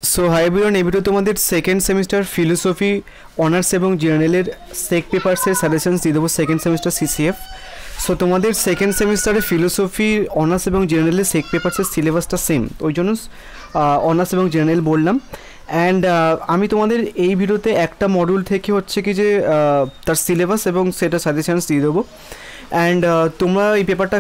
So hi everyone, এই video তোমাদের second semester philosophy honours এবং জেনারেলের সেক পেপারসের সাজেশনস দিয়ে দেবো সেকেন্ড সেমিস্টার সিসিএফ। সো তোমাদের সেকেন্ড সেমিস্টারে ফিলোসফি অনার্স এবং জেনারেলের সেক পেপারসের সিলেবাসটা সেম, ওই জন্য অনার্স এবং জেনারেল বললাম। অ্যান্ড আমি তোমাদের এই ভিডিওতে একটা মডিউল থেকে হচ্ছে কি যে তার সিলেবাস এবং সেটা সাজেশনস দিয়ে দেবো। অ্যান্ড তোমরা এই পেপারটা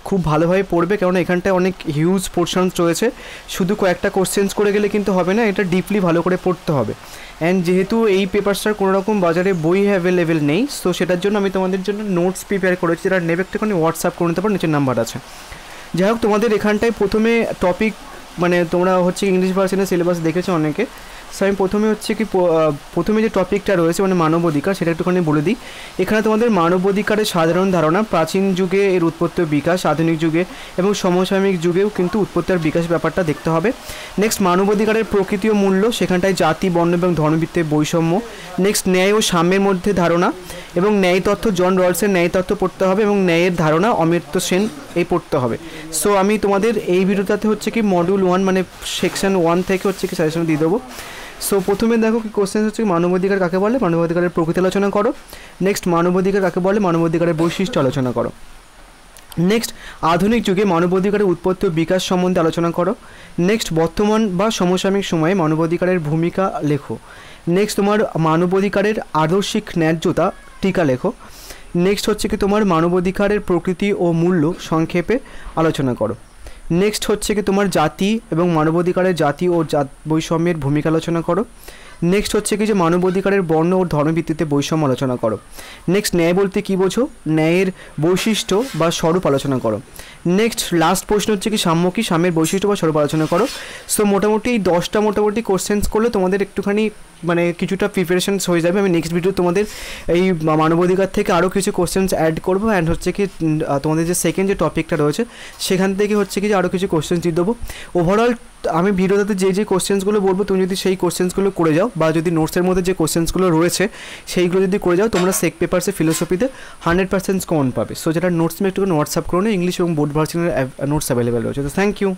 খুব ভালোভাবে পড়বে, কারণ এখানটায় অনেক হিউজ পোর্শনস রয়েছে। শুধু কয়েকটা কোশ্চেন্স করে গেলে কিন্তু হবে না, এটা ডিপলি ভালো করে পড়তে হবে। অ্যান্ড যেহেতু এই পেপারটার কোনো রকম বাজারে বই অ্যাভেলেবেল নেই, সো সেটার জন্য আমি তোমাদের জন্য নোটস প্রিপেয়ার করেছি, যেটা নেবে একটুখানি হোয়াটসঅ্যাপ করে নিতে পারো, নিচের নাম্বার আছে। যাই হোক, তোমাদের এখানটায় প্রথমে টপিক মানে তোমরা হচ্ছে ইংলিশ ভার্সনের সিলেবাস দেখেছো অনেকে। সো আমি প্রথমে হচ্ছে কি প্রথমে যে টপিকটা রয়েছে মানে মানবাধিকার, সেটা একটুখানি বলে দিই। এখানে তোমাদের মানবাধিকারের সাধারণ ধারণা, প্রাচীন যুগে এর উৎপত্তি ও বিকাশ, আধুনিক যুগে এবং সমসাময়িক যুগেও কিন্তু উৎপত্তি আর বিকাশ ব্যাপারটা দেখতে হবে। নেক্সট মানবাধিকারের প্রকৃতি ও মূল্য, সেখানটায় জাতি, বর্ণ এবং ধর্মভিত্তিক বৈষম্য। নেক্সট ন্যায় ও সাম্যের মধ্যে ধারণা এবং ন্যায় তত্ত্ব, জন রলসের ন্যায় তত্ত্ব পড়তে হবে এবং ন্যায়ের ধারণা অমর্ত্য সেন এই পড়তে হবে। সো আমি তোমাদের এই ভিডিওটাতে হচ্ছে কি মডিউল 1 মানে সেকশন 1 থেকে হচ্ছে কি সাজেশন দিয়ে দেবো। সো প্রথমে দেখো কি কোশ্চেন হচ্ছে, মানবাধিকার কাকে বলে, মানবাধিকারের প্রকৃতি আলোচনা করো। নেক্সট মানবাধিকার কাকে বলে, মানবাধিকারের বৈশিষ্ট্য আলোচনা করো। নেক্সট আধুনিক যুগে মানবাধিকারের উৎপত্তি ও বিকাশ সম্বন্ধে আলোচনা করো। নেক্সট বর্তমান বা সমসাময়িক সময়ে মানবাধিকারের ভূমিকা লেখো। নেক্সট তোমার মানবাধিকারের আদর্শিক ন্যায্যতা টিকা লেখো। নেক্সট হচ্ছে কি তোমার মানবাধিকারের প্রকৃতি ও মূল্য সংক্ষেপে আলোচনা করো। নেক্সট হচ্ছে কি তোমার জাতি এবং মানবাধিকারের জাতি ও বৈষম্যের ভূমিকা আলোচনা করো। নেক্সট হচ্ছে কি যে মানবাধিকারের বর্ণ ও ধর্মভিত্তিতে বৈষম্য আলোচনা করো। নেক্সট ন্যায় বলতে কী বোঝো, ন্যায়ের বৈশিষ্ট্য বা স্বরূপ আলোচনা করো। নেক্সট লাস্ট প্রশ্ন হচ্ছে কি সাম্য কি, সাম্যের বৈশিষ্ট্য বা স্বরূপ আলোচনা করো। সো মোটামুটি এই 10টা মোটামুটি কোশ্চেন্স করলে তোমাদের একটুখানি মানে কিছুটা প্রিপারেশনস হয়ে যাবে। আমি নেক্সট ভিডিও তোমাদের এই মানবাধিকার থেকে আরও কিছু কোশ্চেন্স অ্যাড করবো। অ্যান্ড হচ্ছে কি তোমাদের যে সেকেন্ড যে টপিকটা রয়েছে সেখান থেকে হচ্ছে কি যে আরও কিছু কোশ্চেন্স দিয়ে দেবো। ওভারঅল আমি ভিডিওতে যে কোশ্চেন্সগুলো বলবো তুমি যদি সেই কোশ্চেন্সগুলো করে যাও, বা যদি নোটসের মধ্যে যে কোশ্চেন্সগুলো রয়েছে সেইগুলো যদি করে যাও, তোমরা সেক পেপারসে ফিলোসফিতে 100% কমন পাবে। সো যেটা নোটস আমি একটু হোয়াটসঅ্যাপ করো না, ইংলিশ এবং বোর্ড ভার্সনের নোটস অ্যাভেলেবেল রয়েছে। তো থ্যাংক ইউ।